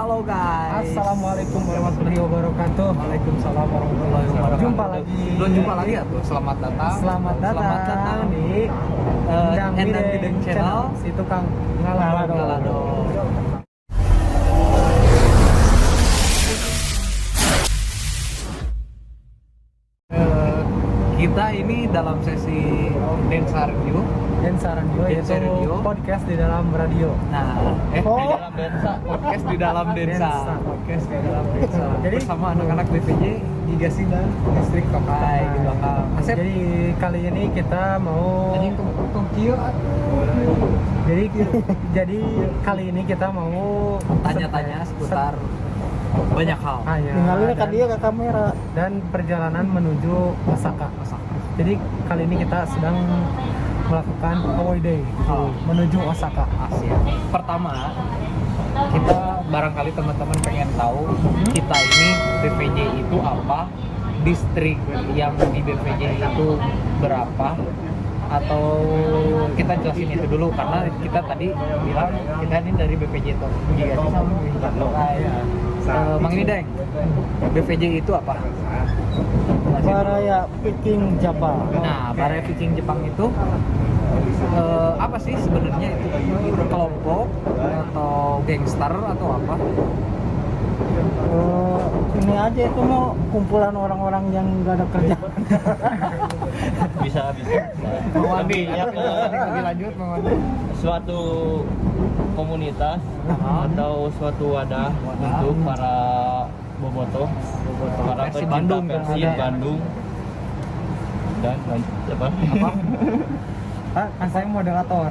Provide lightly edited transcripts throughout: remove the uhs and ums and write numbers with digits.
Halo guys. Assalamualaikum warahmatullahi wabarakatuh. Waalaikumsalam warahmatullahi wabarakatuh. Jumpa lagi ya tuh. Selamat datang. Selamat datang di Endang Mideng Channel. Si tukang ngalado. Kita ini dalam sesi Densa Review. Densa Radio Densa itu Radio. podcast di dalam radio. Nah, di dalam Densa, podcast di dalam Densa. Podcast di dalam Densa. Jadi bersama anak-anak BPJ Gigasi dan Distrik Tokai di belakang. Asep. Jadi kali ini kita mau jadi kali ini kita mau tanya-tanya seputar banyak hal. Tinggalin ke dia ke kamera dan perjalanan menuju Osaka. Jadi kali ini kita sedang melakukan away day menuju Osaka, Asia. Pertama, kita barangkali teman-teman pengen tahu kita ini BPJ itu apa, distrik yang di BPJ itu berapa, atau kita jelasin itu dulu karena kita tadi bilang kita ini dari BPJ itu Gigasi sama Mang ini Deng, BPJ itu apa? Baraya Viking Jepang. Nah, Baraya Viking Jepang itu apa sih sebenarnya itu? Kelompok atau gangster atau apa? Ini aja itu mau kumpulan orang-orang yang nggak ada kerjaan. bisa Mau Andi, lebih lanjut Mang Andi. Suatu komunitas atau suatu wadah untuk para bobotoh, para Versi pecinta Bandung, Persib kan ada. Bandung dan apa? Kan saya moderator.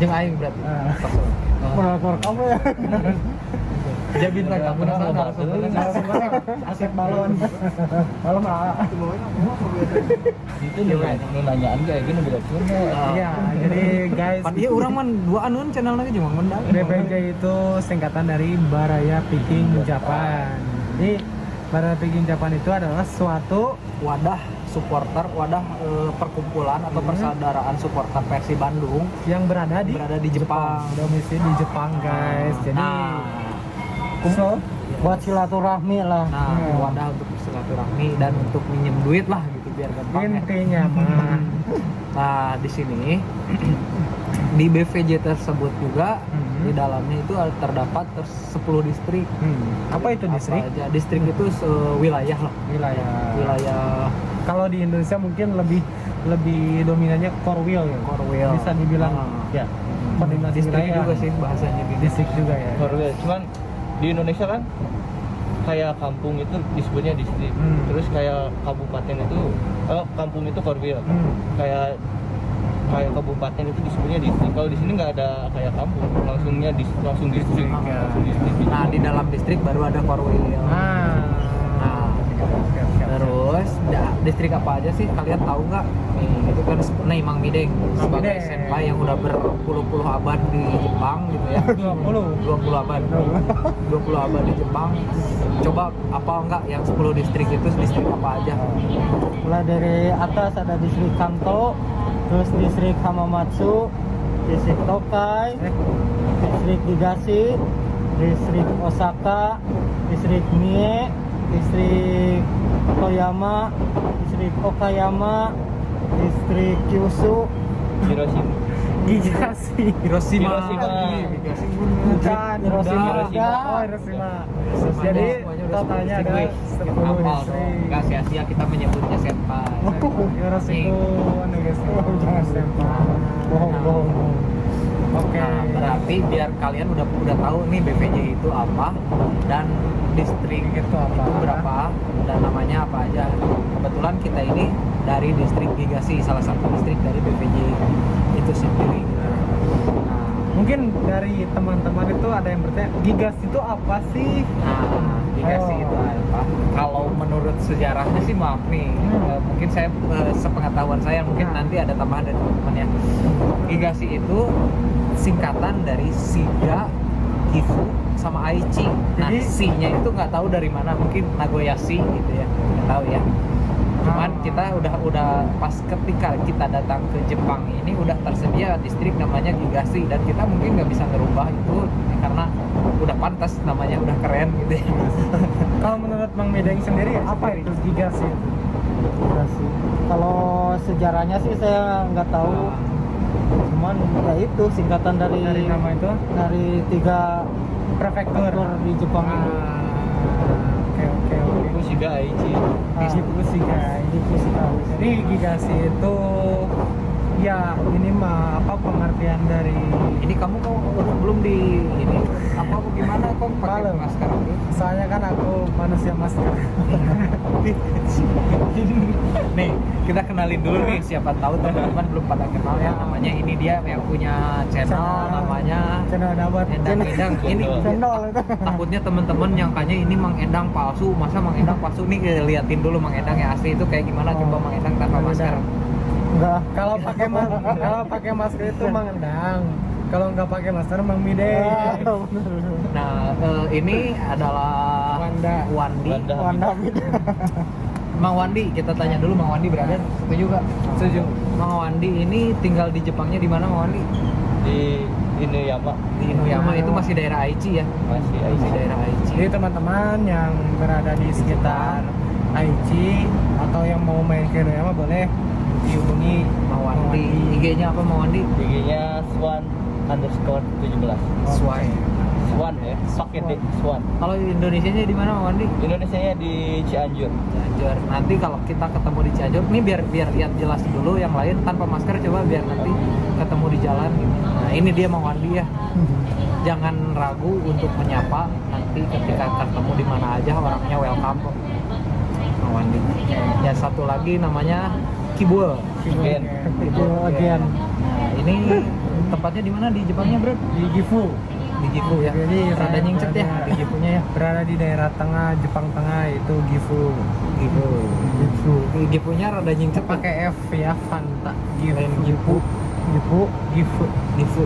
Jeung aing berarti. Moderator kamu ya. Jadi bintang tamu Asep balon. Malam Itu nanyaan kayak gini beda cuma. Iya, jadi guys, Pan ieu urang mah duaan channel lagi jeung Mang Mendang. BPJ itu singkatan dari Baraya Viking Japan. Jadi Baraya Viking Japan itu adalah suatu Wadah supporter, wadah perkumpulan atau persaudaraan supporter Persib Bandung yang berada di Jepang. domisili di Jepang, guys. Jadi Nah, buat silaturahmi lah. wadah untuk silaturahmi dan untuk minjem duit lah gitu biar gampang. Ya. Intinya mah. Nah, di sini di BVJ tersebut juga di dalamnya itu terdapat 10 distrik. Apa itu distrik? Apa aja? Distrik itu wilayah lah. Wilayah Kalau di Indonesia mungkin lebih dominannya Korwil ya. Korwil. Bisa dibilang ya. Koordinasi distrik wilayah. juga sih bahasanya di Distrik juga ya. Cuman di Indonesia kan kayak kampung itu disebutnya distrik. Terus kayak kabupaten itu kampung itu korwil. Kayak kabupaten itu disebutnya distrik. Kalau di sini nggak ada kayak kampung, langsung distrik. Nah, di dalam distrik baru ada Korwil. Nah, terus distrik apa aja sih kalian tahu nggak? Itu kan Mang Mideng sebagai senpai yang udah berpuluh-puluh abad di Jepang gitu ya. 20 abad. 20 abad di Jepang. Coba apa enggak yang 10 distrik itu distrik apa aja? Mulai dari atas ada distrik Kanto, terus distrik Hamamatsu, distrik Tokai, distrik Gigasi, distrik Osaka, distrik Mie, distrik Toyama, distrik Okayama, distrik Kyushu, Hiroshima. Gigasi, Hiroshima. bukan Hiroshima. Hiroshima. Hiroshima. Jadi totalnya ada 10 distrik. Enggak sia-sia kita menyebutnya senpai. Hiroshima, jangan senpai. Bohong. Oke. Nah, berarti biar kalian udah tahu nih BPJ itu apa dan distrik Itu apa? itu berapa dan namanya apa aja. Kebetulan kita ini dari distrik Gigasi, salah satu distrik dari BPJ itu sendiri. Nah, Mungkin dari teman-teman itu ada yang bertanya, Gigas itu apa sih? Gigasi itu apa? Kalau menurut sejarahnya sih maaf nih, mungkin saya sepengetahuan saya mungkin nanti ada tambahan dari teman-teman ya. Gigasi itu singkatan dari Shiga, Gifu, sama Aichi. Nah, Jadi si-nya itu nggak tahu dari mana, mungkin Nagoyashi gitu ya, nggak tahu ya. Cuman kita udah pas ketika kita datang ke Jepang ini udah tersedia distrik namanya Gigasi dan kita mungkin nggak bisa ngerubah itu karena udah pantas namanya, udah keren gitu ya. Kalau menurut Mang Mideng sendiri apa itu gigaseed? Kalau sejarahnya sih saya nggak tahu, cuman ya itu singkatan dari Nama itu dari 3 prefektur prefektur di Jepang itu. Oke. Shiga Aichi. Gifusiga. Jadi gigaseed itu ya ini mah apa pengertian dari Ini kamu kok belum di ini apa gimana kok pakai Malam. masker? soalnya kan aku manusia masker. Nih, kita kenalin dulu nih, siapa tahu teman-teman belum pada kenal ya. Namanya ini dia yang punya channel namanya Channel dapat. Endang. Ini Cendol itu. takutnya teman-teman nyangkanya ini Mang Endang palsu. Masa Mang Endang palsu nih? Liatin dulu Mang Endang yang asli itu kayak gimana. Coba Mang Endang tanpa masker. Enggak. Kalau pakai masker itu Mang Endang. Kalau nggak pakai masker Mang Mideng. Nah, ini adalah Wanda. Wandi. Wanda Mang Wandi, kita tanya dulu Mang Wandi berada setuju nggak? Setuju. Mang Wandi ini tinggal di Jepangnya di mana Mang Wandi? Di Inuyama Di Inuyama, itu masih daerah Aichi ya? masih Masih Aichi. daerah Aichi. Jadi teman-teman yang berada di sekitar Aichi atau yang mau main ke Inuyama boleh dihubungi Mang Wandi. IG-nya apa Mang Wandi? IG-nya Swan_17. Swai. Swan ya, pakai D, Swan. Kalau Indonesianya di mana Mang Wandi? Indonesianya di Cianjur. Cianjur. Nanti kalau kita ketemu di Cianjur, nih biar lihat jelas dulu yang lain tanpa masker, coba biar nanti ketemu di jalan gitu. Nah, ini dia Mang Wandi ya. Jangan ragu untuk menyapa, nanti ketika ketemu di mana aja orangnya welcome kok. Mang Wandi. Ya satu lagi namanya Kibul. Again. itu agen. Nah, ini tempatnya di mana di Jepangnya, Bro? di Gifu. Di Gifu ya. Jadi Rada saya nyingcet ya berada- di Gifunya ya. Berada di daerah tengah Jepang tengah itu Gifu. Gifu. Di Gifunya rada nyingcet Pakai F ya, Fanta. Lain Gifu. Gifu. Gifu.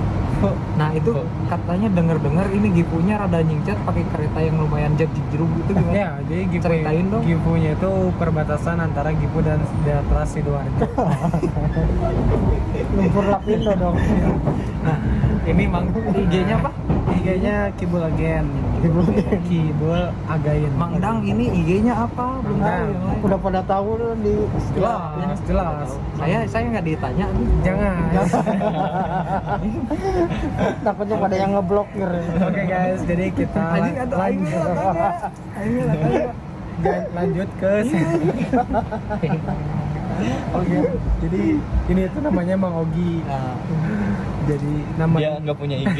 Nah itu katanya dengar ini Gifunya rada nyingcet pakai kereta yang lumayan jeruk gitu gimana? Ya, jadi Gifu. Ceritain dong. Gifunya itu perbatasan antara Gifu dan daerah Sidoarjo. Lumpur Lapindo dong. Nah ini Mang IG-nya apa? IG-nya Kibul Agen. Kibul Again. Mang Dang ini IG-nya apa? Belum tahu. Dang. yang lain. Udah pada tahu dong di Jelas. Saya nggak ditanya. Jangan. takutnya pada yang ngeblokir. Oke guys, jadi kita lanjut ke Oke, jadi ini itu namanya Mang Ogi. Nah, Jadi Dia namanya nggak punya IG.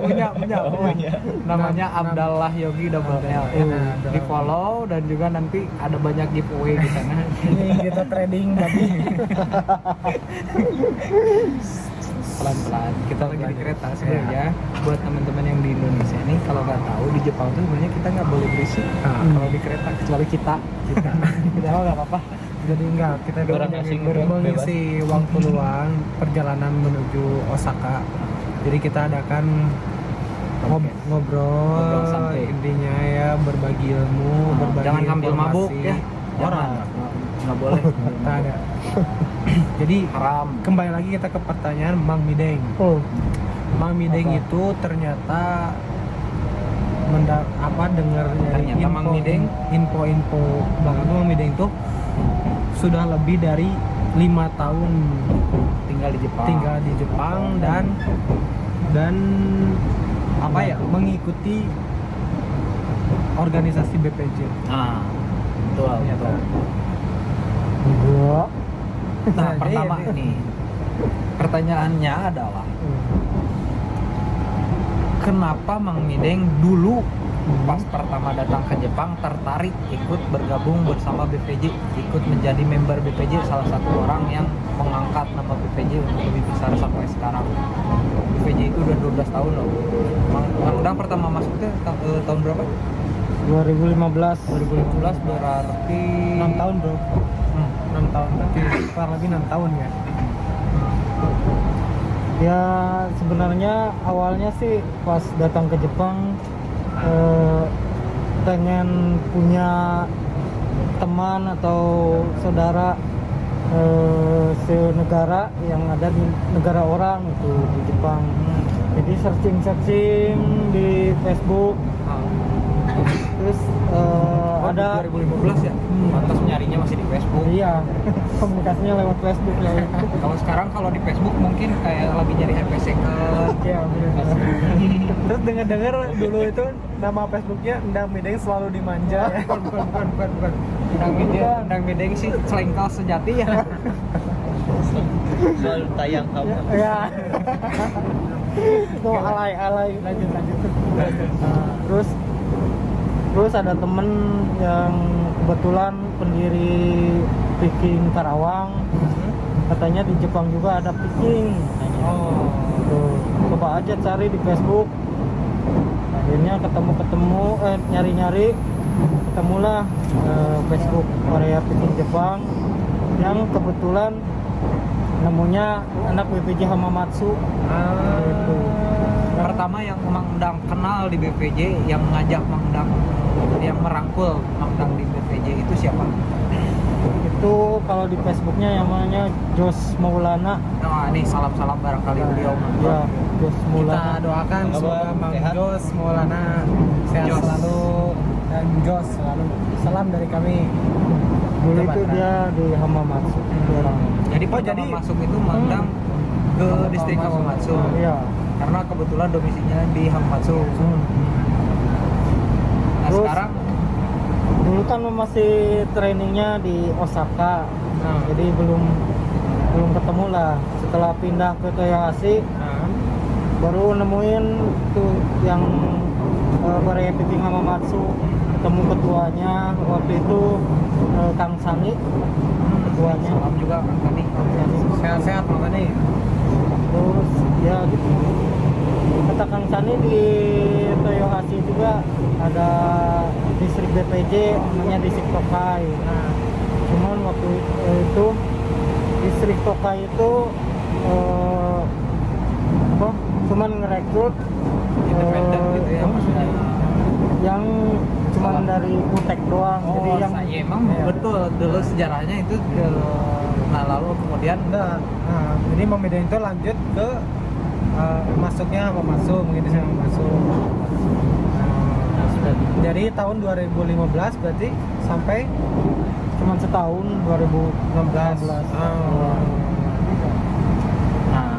punya. Oh, punya. Namanya Abdallah Yogi double L. Di follow dan juga nanti ada banyak giveaway di sana. ini kita trading babi. Pelan-pelan kita lagi di kereta sebenarnya. Buat teman-teman yang di Indonesia nih, kalau nggak tahu di Jepang tuh sebenarnya kita nggak boleh berisik kalau di kereta, kecuali kita mah nggak apa-apa. Jadi enggak, kita Orang asing mengisi waktu luang perjalanan menuju Osaka. Jadi kita adakan ngobrol Ngobrol santai. intinya ya, berbagi ilmu, berbagi Jangan ngambil informasi. mabuk ya, Orang nggak boleh. tak ada. Jadi Haram. kembali lagi kita ke pertanyaan Mang Mideng. Mang Mideng Apa? itu ternyata dengarnya Ternyata Mang Mideng info bahkan Mang Mideng tuh sudah lebih dari 5 tahun tinggal di Jepang. tinggal di Jepang dan apa ya, mengikuti organisasi BPJ. Nah, betul. Ternyata. Gua Nah, jadi pertama ini- nih, pertanyaannya adalah kenapa Mang Mideng dulu pas pertama datang ke Jepang tertarik ikut bergabung bersama BPJ, ikut menjadi member BPJ, salah satu orang yang mengangkat nama BPJ untuk lebih besar sampai sekarang. BPJ itu udah 12 tahun loh. Mang Dang pertama masuknya tahun berapa? 2015. 2015 berarti 6 tahun bro, 6 tahun berarti kurang lebih 6 tahun ya. Ya sebenarnya awalnya sih pas datang ke Jepang pengen punya teman atau saudara senegara yang ada di negara orang itu di Jepang. Jadi searching di Facebook, terus ada 2015 ya? Pantas nyarinya masih di Facebook. iya komunikasinya lewat Facebook ya. Kalau sekarang kalau di Facebook mungkin kayak lagi nyari HP second. Iya benar. Terus dengar-dengar dulu itu nama Facebooknya Endang Mideng selalu dimanja. Bukan. Undang Mideng sih selengkal sejati ya. Selalu tayang kamu. Ya. Itu alay. Lanjut. Terus ada temen yang kebetulan pendiri Picking Karawang, katanya di Jepang juga ada picking. Oh. Tuh, coba aja cari di Facebook. Akhirnya ketemu nyari ketemulah Facebook area Picking Jepang yang kebetulan nemunya anak BPJ Hamamatsu. Gitu. Pertama yang Mang Dang kenal di BPJ, yang ngajak Mang Dang, yang merangkul Mang Dang di BPJ itu siapa? Itu kalau di Facebooknya yang namanya Jos Maulana. Nah, ini salam-salam barangkali beliau nonton. Ya, Jos Kita Maulana. doakan Kabar semoga Mang sehat. Jos Maulana sehat Jos. selalu dan Jos selalu. Salam dari kami. Dulu Coba, itu Tra. dia di Hamamatsu. Orang. Jadi Oh, pertama jadi- masuk itu Mang Dang ke distrik Hamamatsu. Iya. Karena kebetulan domisilinya di Hamamatsu. Nah, Terus- sekarang Dulu kan masih trainingnya di Osaka. Nah. Jadi belum ketemu lah. Setelah pindah ke Toyohashi baru nemuin tuh yang area Picking Hamamatsu, ketemu ketuanya waktu itu Kang Sani, ketuanya. salam juga Kang Tani. Sehat-sehat makanya. Terus ya gitu. Kata Kang Sani di Toyohashi juga ada distrik BPJ namanya distrik Tokai. Nah, cuman waktu itu distrik Tokai itu cuman ngerekrut Independen gitu ya maksudnya. yang cuman dari Utek doang. Oh, Jadi yang saya emang iya. betul dulu sejarahnya itu nah lalu kemudian Nah, jadi Mang Mideng itu lanjut ke masuknya apa masuk mungkin saya masuk. Jadi tahun 2015 berarti sampai cuman setahun 2016. nah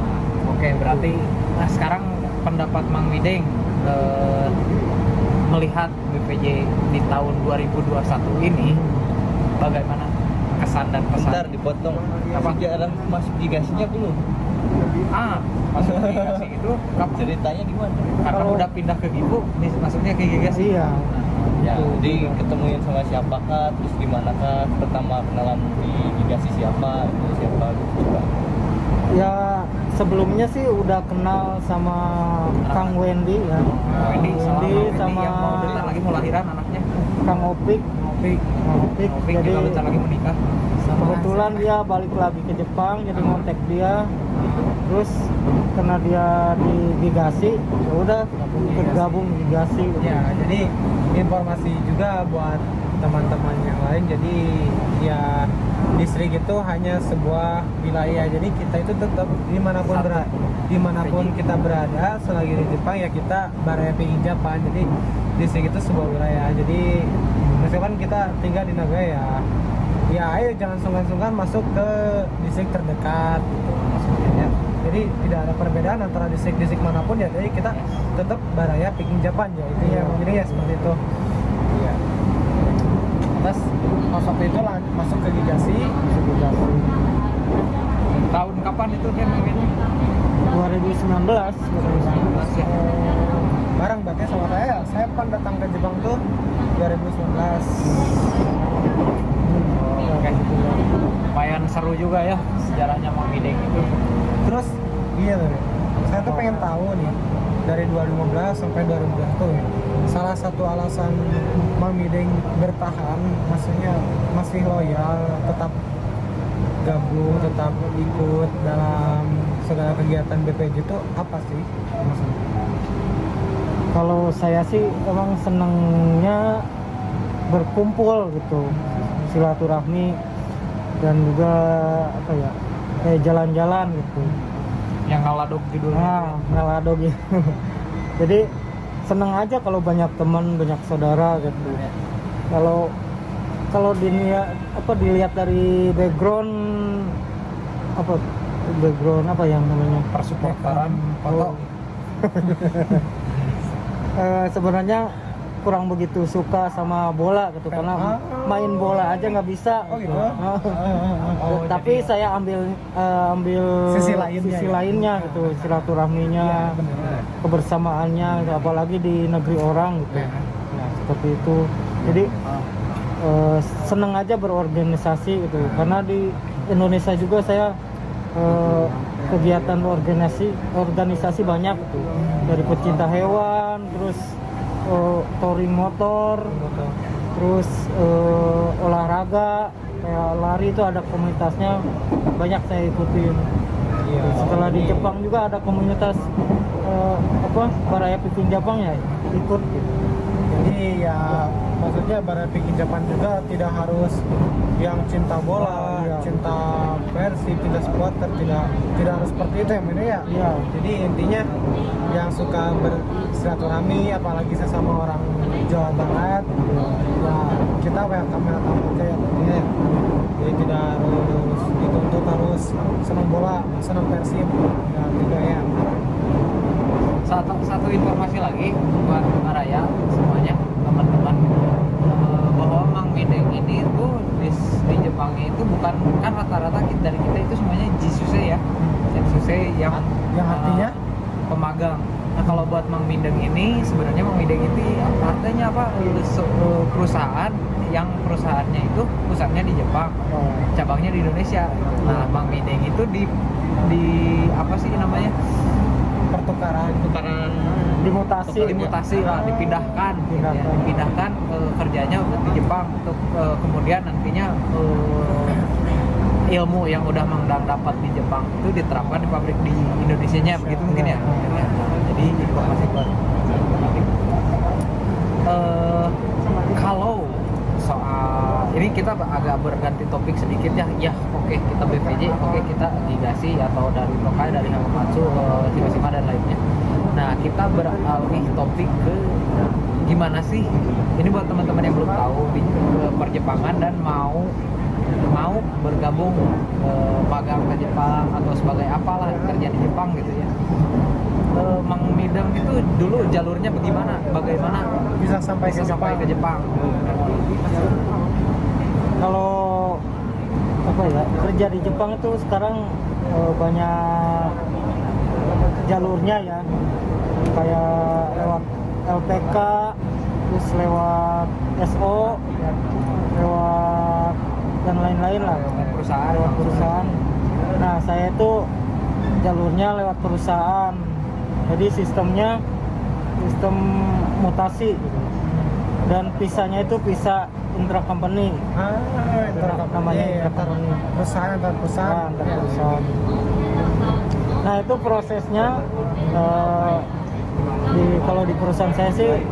oke berarti nah sekarang pendapat Mang Mideng melihat BPJ di tahun 2021 ini bagaimana kesan dan pesan? Bentar dipotong. Apa? Sejarah masuk gigasinya belum. Masuk ke Gigasi itu kapan? Ceritanya gimana? Karena Kalau- udah pindah ke Gipu, masuknya ke Gigasi. Iya. Ya, Gitu. jadi ketemuin sama siapa kah, terus gimana kah, pertama kenalan di Gigasi siapa, itu siapa gitu coba. Ya sebelumnya sih udah kenal sama Kang Wendy ya. Wendy, salam Mang Wendy sama yang mau bentar lagi mau lahiran anaknya. Kang Opik. Opik Jadi juga bentar lagi menikah. kebetulan dia balik lagi ke Jepang, jadi kontak dia. Terus karena dia di Gigasi, ya udah ikut gabung di Gigasi. ya jadi informasi juga buat teman-teman yang lain. Jadi ya distrik itu hanya sebuah wilayah. Jadi kita itu tetap dimanapun kita berada selagi di Jepang ya kita baraya Picking Japan. Jadi distrik itu sebuah wilayah. Jadi misalkan kita tinggal di Nagoya ya ayo jangan sungkan-sungkan masuk ke distrik terdekat gitu maksudnya. Jadi tidak ada perbedaan antara distrik-distrik manapun ya. Jadi kita tetap baraya Picking Japan ya itu ya. Jadi ya seperti itu. Iya. Terus pas waktu itu masuk ke Gigasi. Tahun kapan itu dia Mang Mideng? 2019. 2019 ya. Bareng berarti sama saya pan datang ke Jepang tuh 2019. Oke. Lumayan seru juga ya sejarahnya Mang Mideng itu. Terus iya tuh. Saya tuh pengen tahu nih dari 2015 sampai 2021 salah satu alasan Mang Mideng bertahan, maksudnya masih loyal, tetap gabung, tetap ikut dalam segala kegiatan BPJ itu apa sih maksudnya? Kalau saya sih emang senengnya berkumpul gitu, silaturahmi dan juga apa ya kayak jalan-jalan gitu. Yang ngaladog judulnya. Nah, ngelado gitu. Jadi seneng aja kalau banyak teman, banyak saudara gitu. Kalau dilihat dari background apa yang namanya Persupporteran foto. Sebenarnya kurang begitu suka sama bola gitu karena main bola aja nggak bisa. Oh gitu. Tapi jadi- saya ambil Sisi sisi lainnya ya. lainnya gitu, silaturahminya, kebersamaannya, gitu. Apalagi di negeri orang gitu. Nah, seperti itu. Jadi seneng aja berorganisasi gitu karena di Indonesia juga saya kegiatan organisasi banyak gitu. Dari pecinta hewan, terus touring motor, terus olahraga kayak lari itu ada komunitasnya banyak saya ikutin. Iya. Setelah di Jepang juga ada komunitas Baraya Pikin Jepang ya ikut gitu. Jadi ya maksudnya Baraya Pikin Jepang juga tidak harus yang cinta bola, Iya. cinta Persib, cinta supporter, tidak harus seperti itu ya Mene ya. Iya. Jadi intinya yang suka bersilaturahmi apalagi sesama orang Jawa Barat, ya kita welcome aja ya tentunya ya. Jadi tidak harus dituntut harus senang bola, senang Persib, ya juga ya. Satu informasi lagi buat Raya semuanya teman-teman, bahwa Mang Mideng ini tuh di Jepangnya itu bukan kan rata-rata dari kita itu semuanya Jisuse ya, Jisuse yang artinya pemagang. Nah kalau buat Mang Mideng ini sebenarnya Mang Mideng itu artinya apa? Perusahaan yang perusahaannya itu pusatnya di Jepang, cabangnya di Indonesia. Nah Mang Mideng itu di apa sih namanya? pertukaran dimutasi lah, dipindahkan kerjanya di Jepang untuk kemudian nantinya ilmu yang udah Mang Dang dapat di Jepang itu diterapkan di pabrik di Indonesianya begitu mungkin ya. Jadi informasi buat kalau soal ini kita agak berganti topik sedikit ya. Oke, kita BPJ, oke kita Gigashi atau dari Tokai, dari Hamamatsu, Hiroshima dan lainnya. Nah, kita beralih topik ke gimana sih ini buat teman-teman yang belum tahu di perjepangan dan mau bergabung magang ke Jepang atau sebagai apalah kerja di Jepang gitu ya. Mang Mideng itu dulu jalurnya bagaimana bisa sampai ke Jepang. Kalau kerja di Jepang itu sekarang banyak jalurnya ya, kayak lewat LPK, terus lewat SO, lewat dan lain-lain lah, lewat perusahaan. Nah saya itu jalurnya lewat perusahaan, jadi sistem mutasi gitu. Dan pisahnya itu pisah intra company. Namanya intra company. Perusahaan antar perusahaan. Nah itu prosesnya kalau di perusahaan saya sih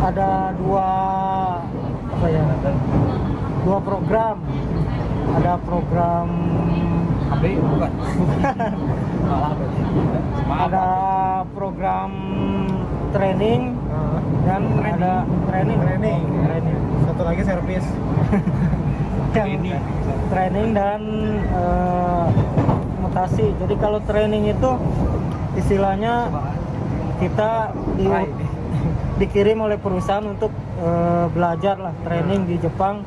ada dua program. Ada program AB bukan? Malah berarti. ada program training dan ada training. Satu lagi servis. Training dan mutasi. Jadi kalau training itu istilahnya kita dikirim oleh perusahaan untuk belajar lah training di Jepang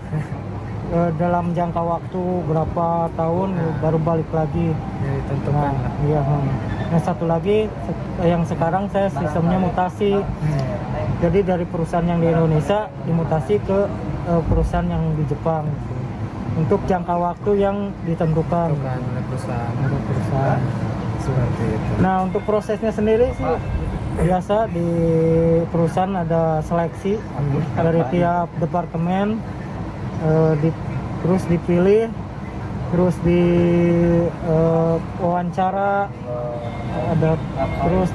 dalam jangka waktu berapa tahun baru balik lagi. Ya ditentukan. Iya. Nah satu lagi yang sekarang saya sistemnya mutasi. Jadi dari perusahaan yang di Indonesia dimutasi ke perusahaan yang di Jepang untuk jangka waktu yang ditentukan oleh perusahaan. Seperti itu. Nah untuk prosesnya sendiri sih biasa di perusahaan ada seleksi dari tiap departemen, terus dipilih, terus di wawancara, ada terus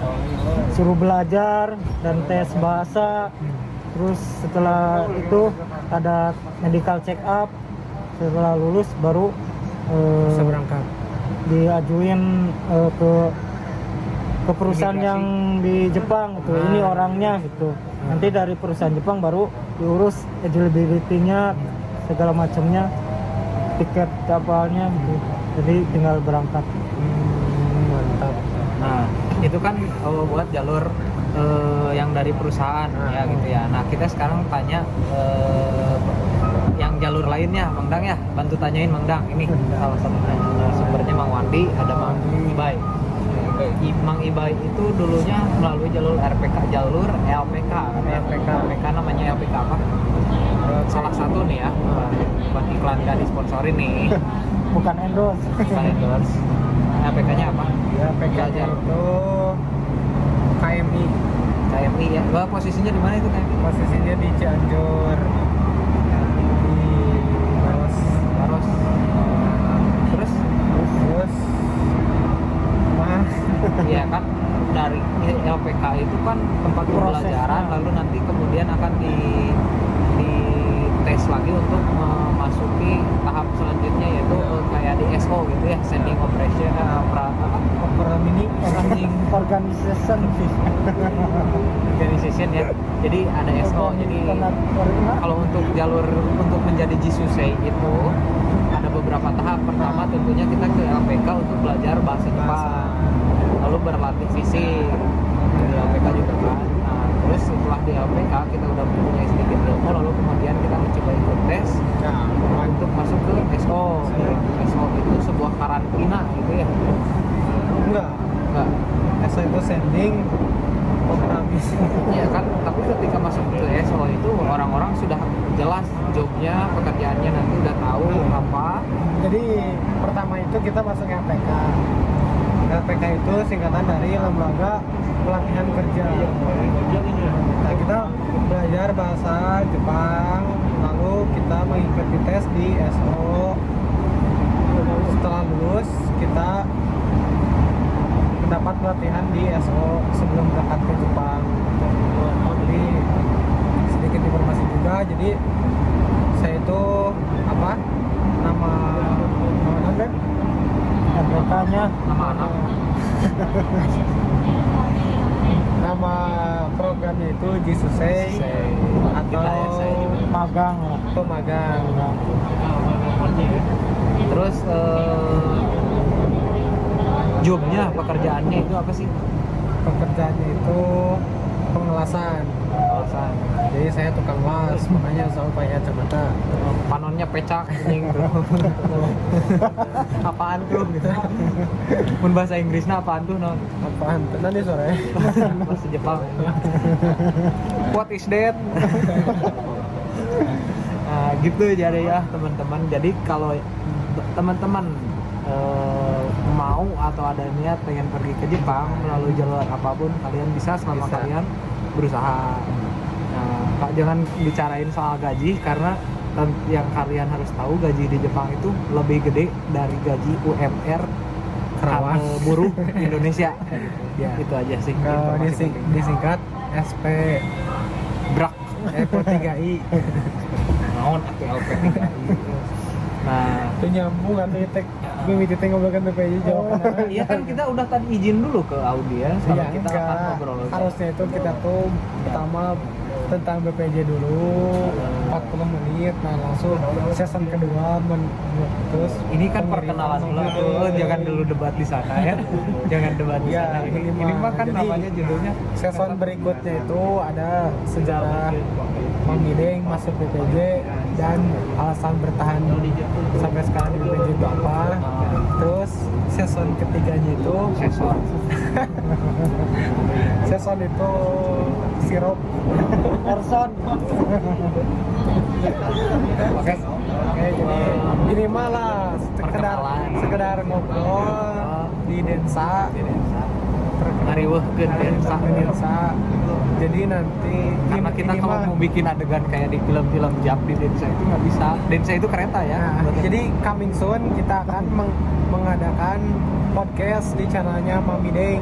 suruh belajar dan tes bahasa, terus setelah itu ada medical check up, setelah lulus baru Bisa berangkat. diajuin ke perusahaan Imigrasi. yang di Jepang gitu. Ini orangnya gitu. Nanti dari perusahaan Jepang baru diurus eligibility-nya segala macamnya, tiket kapalnya gitu. Jadi tinggal berangkat. Mantap. Nah, itu kan buat jalur yang dari perusahaan ya gitu ya. Nah, kita sekarang tanya yang jalur lainnya, Mang Dang ya. Bantu tanyain Mang Dang. Ini salah satu sumbernya Mang Wandi, ada Mang Ibai. Mang Ibai itu dulunya melalui jalur RPK, jalur LPK, LPK namanya LPK apa? Salah satu nih ya, buat iklan gak disponsorin nih. Bukan endorse. Bukan endorse. LPK-nya apa? Ya PK Belajar. itu KMI, KMI ya. Wah, posisinya di mana itu KMI? posisinya di Cianjur, di Maros. Maros. Terus Terus iya kan dari LPK itu kan tempat pembelajaran, lalu nanti kemudian akan di tes lagi untuk memasuki tahap selanjutnya, yaitu kayak di SO gitu ya, sending operation Mini sending Organization organization ya. Jadi ada SO. Jadi kalau untuk jalur untuk menjadi Jisusei itu ada beberapa tahap. Pertama tentunya kita ke LPK untuk belajar bahasa Jepang, lalu berlatih fisik di LPK juga kan. Nah, terus setelah di LPK kita udah punya sedikit ilmu, lalu kemudian kita mencoba ikut tes untuk masuk ke SO. SO itu sebuah karantina gitu ya. enggak, Enggak. SO itu sending programis. Iya kan, tapi ketika masuk ke SO itu orang-orang sudah jelas jobnya, pekerjaannya, nanti udah tahu apa. Jadi pertama itu kita masuk LPK. LPK itu singkatan dari Lembaga Pelatihan Kerja. Nah, kita belajar bahasa Jepang, lalu kita mengikuti tes di SO. Setelah lulus, kita mendapat pelatihan di SO sebelum berangkat ke Jepang. Jadi sedikit informasi juga. Jadi saya itu apa? Nama kan? RPK-nya Nama anak. Nama programnya itu Jisusei Kita ya, saya atau juga. magang lah. pemagang. Terus jobnya, pekerjaannya itu apa sih? Pekerjaannya itu pengelasan. Alasan. Jadi saya tukang las, makanya selalu pakai kacamata. Panonnya pecak anjing tuh. Apaan tuh gitu. Mun bahasa Inggrisnya apaan tuh non? Apaan? Nanti sore. Bahasa Jepang. What is that? Nah, gitu jadi ya teman-teman. Jadi kalau teman-teman mau atau ada niat pengen pergi ke Jepang melalui jalur apapun, kalian bisa selama Bisa. kalian berusaha. Nah, Kak, jangan bicarain soal gaji karena yang kalian harus tahu, gaji di Jepang itu lebih gede dari gaji UMR Karawang. buruh Indonesia. Ya. Itu aja sih. Kalau informasi penting. disingkat SP Brak. Epo 3I. Naon atuh LP3I. Nah, Itu nyambung kan titik mimiti ngobrolkan BPJ jawaban. iya kan kita udah tadi izin dulu ke audiens kalau Iya, kita akan ngobrol. harusnya itu kita tuh pertama tentang BPJ dulu 40 menit, nah langsung season kedua terus Ini kan perkenalan dulu tuh, jangan dulu debat di sana ya. Jangan debat di Iya, sana. Ini mah kan jadi, namanya judulnya season berikutnya itu ada sejarah Mang Mideng masuk BPJ dan alasan bertahan sampai sekarang di BPJ itu apa. Terus season ketiganya itu sensor. season itu sirup. Erson. Oke. Oke, jadi ini malah sekedar ngobrol di Densa. Ngariweuhkeun Densa. Densa. Jadi nanti Karena kita ini kalau mah- mau bikin adegan kayak di film-film Jap di Densa itu nggak bisa. Densa itu kereta ya. Nah, jadi coming soon kita akan mengadakan podcast di channelnya Mami Deng,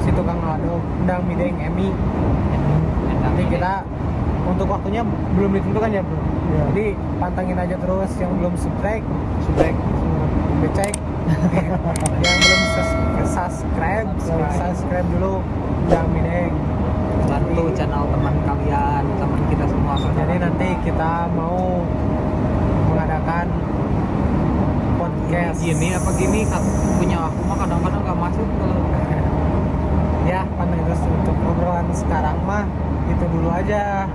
si tukang ngaduk Ndang Mideng Emi. Nanti kita untuk waktunya belum ditentukan ya bro. Iya. Jadi pantengin aja terus yang belum subscribe, subscribe. becek yang belum subscribe dulu Undang Mideng. Bantu channel teman kalian, teman kita semua. Jadi nanti kita mau mengadakan podcast Gini apa gini punya aku mah kadang-kadang nggak masuk ke ya kan terus untuk obrolan sekarang mah itu dulu aja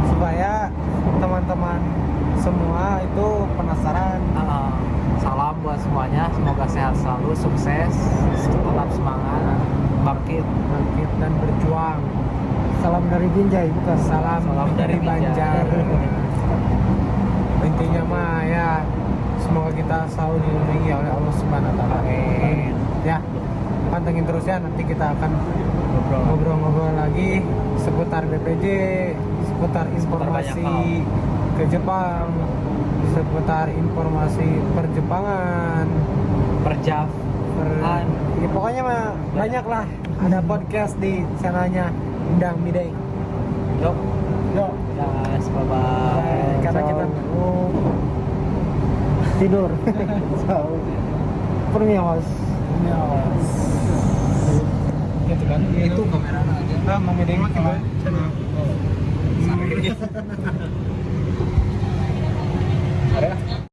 supaya teman-teman semua itu penasaran. Salam buat semuanya, semoga sehat selalu, sukses, tetap semangat, bangkit Dan berjuang. Salam dari Binjai, bukan? Salam dari Banjar. Intinya mah ya semoga kita selalu dilindungi oleh Allah Subhanahu wa taala. Amin. Ya, pantengin terus ya, nanti kita akan ngobrol-ngobrol lagi seputar BPJ, seputar informasi ke Jepang, seputar informasi perjepangan, Perjaf ya, pokoknya mah banyak lah. Ada podcast di channelnya Undang Mideng. Yuk, Yuk, guys, bye-bye. karena kita Tidur. Permios. gitu kan. Itu kamera aja. Ah, mau Mideng mah coba. Ada.